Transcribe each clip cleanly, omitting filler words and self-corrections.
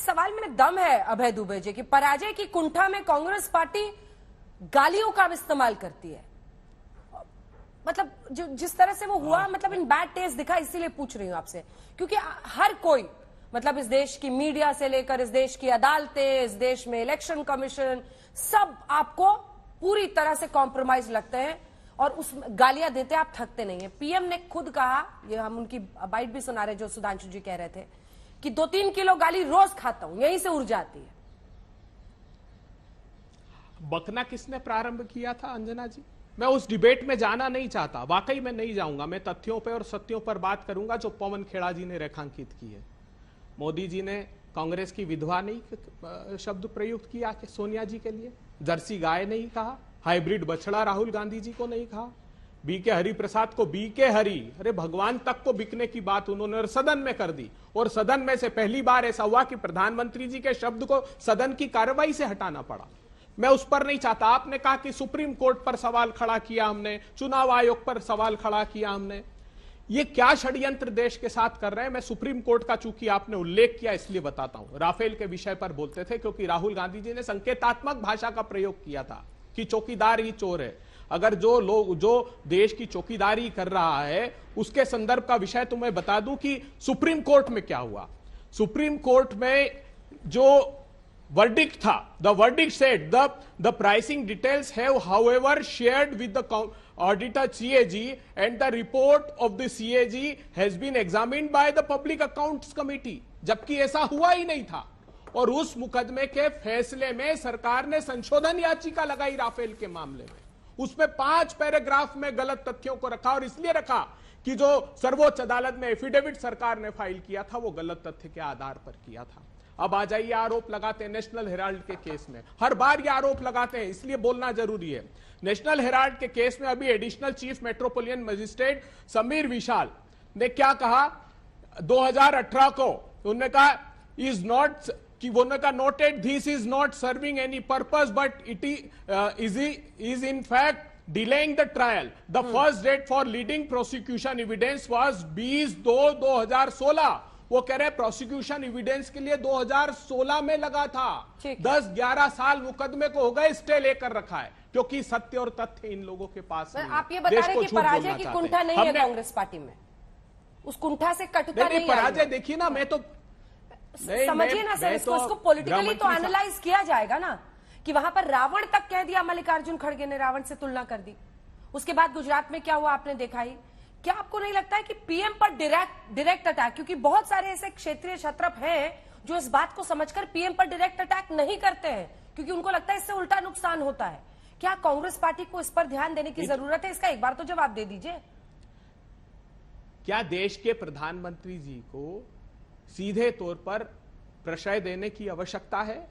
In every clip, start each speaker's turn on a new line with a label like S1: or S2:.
S1: सवाल में दम है अभय दुबे जी की पराजय की कुंठा में कांग्रेस पार्टी गालियों का इस्तेमाल करती है। मतलब जो जिस तरह से वो हुआ, मतलब इन बैड टेस्ट दिखा, इसीलिए पूछ रही हूं आपसे, क्योंकि हर कोई, मतलब इस देश की मीडिया से लेकर इस देश की अदालतें, इस देश में इलेक्शन कमीशन, सब आपको पूरी तरह से कॉम्प्रोमाइज लगते हैं और उस गालियां देते आप थकते नहीं है। पीएम ने खुद कहा, ये हम उनकी बाइट भी सुना रहे जो सुधांशु जी कह रहे थे, कि 2-3 किलो गाली रोज खाता हूं, यहीं से ऊर्जा आती है।
S2: बकना किसने प्रारंभ किया था अंजना जी? मैं उस डिबेट में जाना नहीं चाहता, वाकई मैं नहीं जाऊंगा। मैं तथ्यों पर और सत्यों पर बात करूंगा जो पवन खेड़ा जी ने रेखांकित की है। मोदी जी ने कांग्रेस की विधवा नहीं शब्द प्रयुक्त किया कि सोनिया जी के लिए, जर्सी गाय नहीं कहा, हाइब्रिड बछड़ा राहुल गांधी जी को नहीं कहा, बीके हरिप्रसाद को बीके हरि, अरे भगवान तक को बिकने की बात उन्होंने और सदन में कर दी। और सदन में से पहली बार ऐसा हुआ कि प्रधानमंत्री जी के शब्द को सदन की कार्रवाई से हटाना पड़ा। मैं उस पर नहीं चाहता। आपने कहा कि सुप्रीम कोर्ट पर सवाल खड़ा किया हमने, चुनाव आयोग पर सवाल खड़ा किया हमने। ये क्या षड्यंत्र देश के साथ कर रहे हैं? मैं सुप्रीम कोर्ट का चूंकि आपने उल्लेख किया इसलिए बताता हूं। राफेल के विषय पर बोलते थे क्योंकि राहुल गांधी जी ने संकेतात्मक भाषा का प्रयोग किया था कि चौकीदार ही चोर है। अगर जो देश की चौकीदारी कर रहा है उसके संदर्भ का विषय तो मैं बता दूं कि सुप्रीम कोर्ट में क्या हुआ। सुप्रीम कोर्ट में जो verdict था, the verdict said the pricing details have however shared with the auditor CAG and the report of the CAG has been examined by the public accounts committee। जबकि ऐसा हुआ ही नहीं था और उस मुकदमे के फैसले में सरकार ने संशोधन याचिका लगाई राफेल के मामले में। उसमें 5 पैराग्राफ में गलत तथ्यों को रखा और इसलिए रखा कि जो सर्वोच्च अदालत में एफिडेविट सरकार ने फाइल किया था वो गलत तथ्य के आधार पर किया था। अब आ जाइए, आरोप लगाते हैं नेशनल हेराल्ड के केस में, हर बार ये आरोप लगाते हैं इसलिए बोलना जरूरी है। नेशनल हेराल्ड के केस में अभी additional chief metropolitan magistrate Sameer Vishal ने क्या कहा 2018 को, उन्होंने कहा इज नॉट कि उन्होंने कहा noted this is not serving any purpose but it is in fact delaying the trial. The first date for leading prosecution evidence was 20/2/2016। वो कह रहे प्रोसिक्यूशन एविडेंस के लिए 2016 में लगा था। 10-11 साल मुकदमे को हो गए, स्टे लेकर रखा है क्योंकि सत्य और तथ्य इन लोगों के पास नहीं।
S1: आप ये बता रहे हैं कि पराजय की कुंठा नहीं है कांग्रेस पार्टी में, उस कुंठा से कटुता नहीं।
S2: पराजय देखिए ना, मैं तो
S1: समझिए ना सर, इसको पॉलिटिकली तो एनालाइज किया जाएगा ना कि वहां पर रावण तक कह दिया मल्लिकार्जुन खड़गे ने, रावण से तुलना कर दी। उसके बाद गुजरात में क्या हुआ आपने देखा ही। क्या आपको नहीं लगता है कि पीएम पर डायरेक्ट अटैक, क्योंकि बहुत सारे ऐसे क्षेत्रीय क्षत्रप हैं जो इस बात को समझकर पीएम पर डायरेक्ट अटैक नहीं करते हैं क्योंकि उनको लगता है इससे उल्टा नुकसान होता है। क्या कांग्रेस पार्टी को इस पर ध्यान देने की जरूरत है? इसका एक बार तो जवाब दे दीजिए।
S2: क्या देश के प्रधानमंत्री जी को सीधे तौर पर प्रश्रय देने की आवश्यकता है?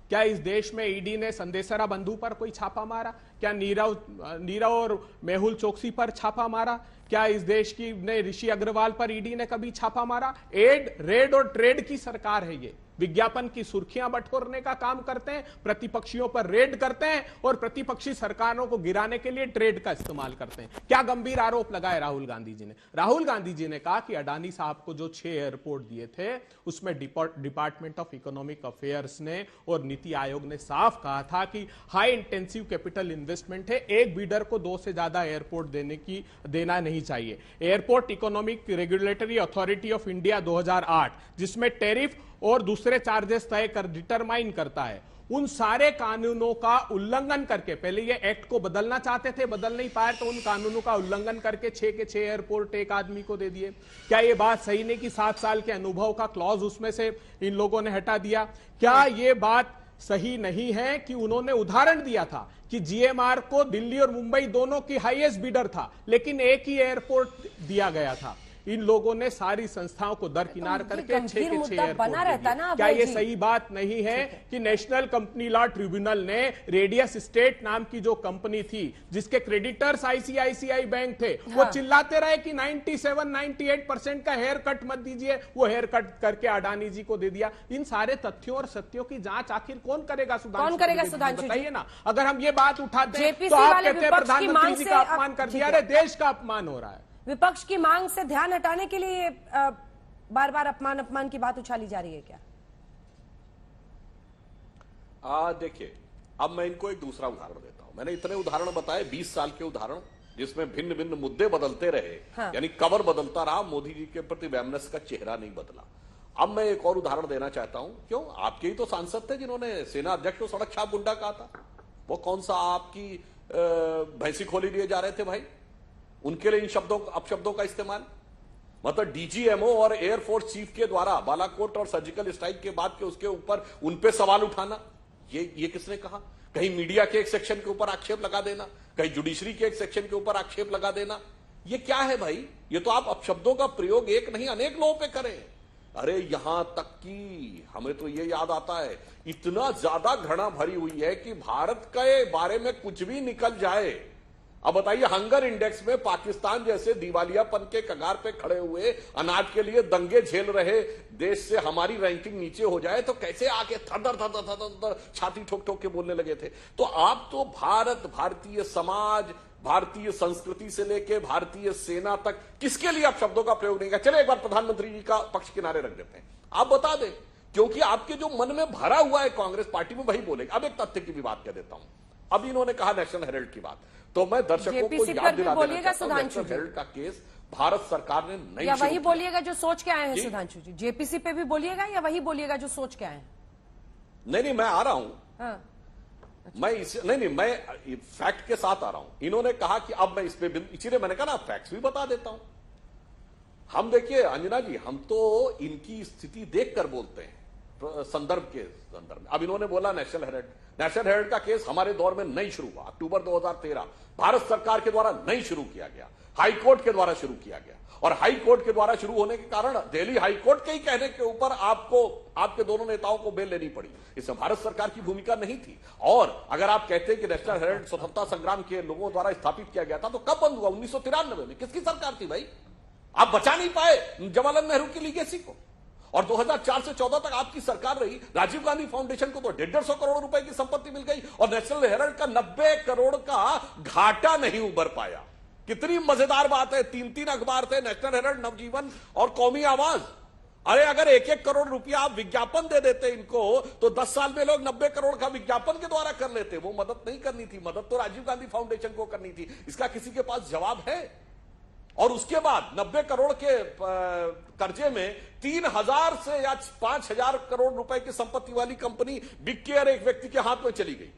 S2: क्या इस देश में ईडी ने संदेशरा बंधु पर कोई छापा मारा? क्या नीरव और मेहुल चोकसी पर छापा मारा? क्या इस देश की ने ऋषि अग्रवाल पर ईडी ने कभी छापा मारा? रेड और ट्रेड की सरकार है ये। विज्ञापन की सुर्खियां बटोरने का काम करते हैं, प्रतिपक्षियों पर रेड करते हैं और प्रतिपक्षी सरकारों को गिराने के लिए ट्रेड का इस्तेमाल करते हैं। क्या गंभीर आरोप लगाए राहुल गांधी जी ने? राहुल गांधी जी ने कहा कि अडानी साहब को जो 6 एयरपोर्ट दिए थे उसमें डिपार्टमेंट ऑफ इकोनॉमिक अफेयर्स ने और नीति आयोग ने साफ कहा था कि हाई इंटेंसिव कैपिटल इन्वेस्टमेंट है, एक बीडर को 2 से ज्यादा एयरपोर्ट देना नहीं चाहिए। Airport economic regulatory authority of India 2008 जिसमें टैरिफ और दूसरे चार्जेस तय कर डिटरमाइन करता है, उन सारे कानूनों का उल्लंघन करके, पहले ये एक्ट को बदलना चाहते थे, बदल नहीं पाए तो उन कानूनों का उल्लंघन करके 6 के 6 एयरपोर्ट एक आदमी को दे दिए। क्या ये बात सही नहीं कि 7 साल के अनुभव का क्लॉज उसमें से इन लोगों ने हटा दिया? क्या ये बात सही नहीं है कि उन्होंने उदाहरण दिया था कि जीएमआर को दिल्ली और मुंबई दोनों की हाईएस्ट बिडर था लेकिन एक ही एयरपोर्ट दिया गया था? इन लोगों ने सारी संस्थाओं को दरकिनार करके 6 के 6 एयरपोर्ट। क्या ये सही बात नहीं है कि नेशनल कंपनी लॉ ट्रिब्यूनल ने रेडियस स्टेट नाम की जो कंपनी थी जिसके क्रेडिटर्स आईसीआईसीआई बैंक थे, वो चिल्लाते रहे कि 97-98% का हेयर कट मत दीजिए, वो हेयर कट करके अडानी जी को दे दिया। इन सारे तथ्यों और सत्यों की जांच आखिर कौन करेगा? सुधांशु बताइए ना। अगर हम ये बात उठाते हैं तो आप कहते हैं प्रधानमंत्री जी का अपमान कर दिया। अरे देश का अपमान हो रहा है।
S1: विपक्ष की मांग से ध्यान हटाने के लिए बार बार अपमान की बात उछाली जा रही है क्या?
S3: देखिए, अब मैं इनको एक दूसरा उदाहरण देता हूं। मैंने इतने उदाहरण बताए, 20 साल के उदाहरण, जिसमें भिन्न भिन्न मुद्दे बदलते रहे।
S1: हाँ।
S3: यानी कवर बदलता रहा, मोदी जी के प्रति वैमनस्य का चेहरा नहीं बदला। अब मैं एक और उदाहरण देना चाहता हूं। क्यों? आपके ही तो सांसद थे जिन्होंने सेना अध्यक्ष को सड़क छाप गुंडा कहा था। वो कौन सा आपकी भैंसी खोली लिए जा रहे थे भाई? उनके लिए इन शब्दों, अपशब्दों का इस्तेमाल, मतलब डीजीएमओ और एयरफोर्स चीफ के द्वारा बालाकोट और सर्जिकल स्ट्राइक के बाद के उसके ऊपर उन पे सवाल उठाना, ये किसने कहा? कहीं मीडिया के एक सेक्शन के ऊपर आक्षेप लगा देना, कहीं जुडिशरी के एक सेक्शन के ऊपर आक्षेप लगा देना, ये क्या है भाई? ये तो आप अपशब्दों का प्रयोग एक नहीं अनेक लोगों पे करें। अरे यहां तक कि हमें तो ये याद आता है, इतना ज्यादा घृणा भरी हुई है कि भारत के बारे में कुछ भी निकल जाए। अब बताइए, हंगर इंडेक्स में पाकिस्तान जैसे दिवालियापन के कगार पे खड़े हुए, अनाज के लिए दंगे झेल रहे देश से हमारी रैंकिंग नीचे हो जाए तो कैसे आके थर थर छाती ठोक ठोक के बोलने लगे थे। तो आप तो भारत, भारतीय समाज, भारतीय संस्कृति से लेके भारतीय सेना तक किसके लिए आप शब्दों का प्रयोग नहीं किया? चले एक बार प्रधानमंत्री जी का पक्ष किनारे रख देते हैं, आप बता दें, क्योंकि आपके जो मन में भरा हुआ है कांग्रेस पार्टी में वही बोलेगी। अब एक तथ्य की भी बात कह देता हूं। अब इन्होंने कहा नेशनल हेराल्ड की बात, तो मैं दर्शकों को याद दिला देना चाहता हूं, नेशनल हेराल्ड का केस भारत सरकार ने नहीं,
S1: या वही बोलिएगा जो सोच के आए हैं सुधांशु जी? जेपीसी पे भी बोलिएगा या वही बोलिएगा जो सोच के आए हैं?
S3: नहीं, मैं आ रहा हूं।
S1: हाँ।
S3: मैं मैं फैक्ट के साथ आ रहा हूं। इन्होंने कहा कि अब मैं इस पे, इसीलिए मैंने कहा ना फैक्ट्स भी बता देता हूं। हम देखिए अंजना जी, हम तो इनकी स्थिति देखकर बोलते हैं, संदर्भ के संदर्भ में। अब इन्होंने बोला नेशनल हेराल्ड का केस हमारे दौर में नहीं शुरू हुआ, अक्टूबर 2013 भारत सरकार के द्वारा नहीं शुरू किया गया, हाई कोर्ट के द्वारा शुरू किया गया। और हाई कोर्ट के द्वारा शुरू होने के कारण दिल्ली हाई कोर्ट के ही कहने के ऊपर आपको, आपके दोनों नेताओं को बेल लेनी पड़ी। इसमें भारत सरकार की भूमिका नहीं थी। और अगर आप कहते हैं कि नेशनल हेराल्ड स्वतंत्रता संग्राम के लोगों द्वारा स्थापित किया गया था, तो कब बंद हुआ? 1993 में। किसकी सरकार थी भाई? आप बचा नहीं पाए जवाहरलाल नेहरू की लीगेसी को। और 2004 से 14 तक आपकी सरकार रही। राजीव गांधी फाउंडेशन को तो 150 करोड़ रुपए की संपत्ति मिल गई और नेशनल हेराल्ड का 90 करोड़ का घाटा नहीं उभर पाया। कितनी मजेदार बात है, 3 अखबार थे, नेशनल हेराल्ड, नवजीवन और कौमी आवाज। अरे अगर 1-1 करोड़ रुपया आप विज्ञापन दे देते इनको, तो 10 साल में लोग 90 करोड़ का विज्ञापन के द्वारा कर लेते। वो मदद नहीं करनी थी, मदद तो राजीव गांधी फाउंडेशन को करनी थी। इसका किसी के पास जवाब है? और उसके बाद 90 करोड़ के कर्जे में 3000 से या 5000 करोड़ रुपए की संपत्ति वाली कंपनी बिग केयर एक व्यक्ति के हाथ में चली गई।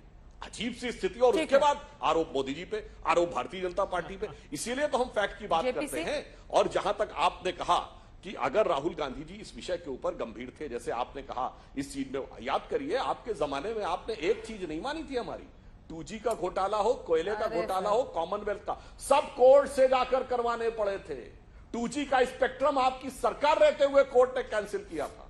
S3: अजीब सी स्थिति। और उसके बाद आरोप मोदी जी पे, आरोप भारतीय जनता पार्टी पे। इसीलिए तो हम फैक्ट की बात करते हैं। और जहां तक आपने कहा कि अगर राहुल गांधी जी इस विषय के ऊपर गंभीर थे, जैसे आपने कहा इस चीज में, याद करिए आपके जमाने में आपने एक चीज नहीं मानी थी हमारी, 2G का घोटाला हो, कोयले का घोटाला हो, कॉमनवेल्थ का, सब कोर्ट से जाकर करवाने पड़े थे। 2G का स्पेक्ट्रम आपकी सरकार रहते हुए कोर्ट ने कैंसिल किया था।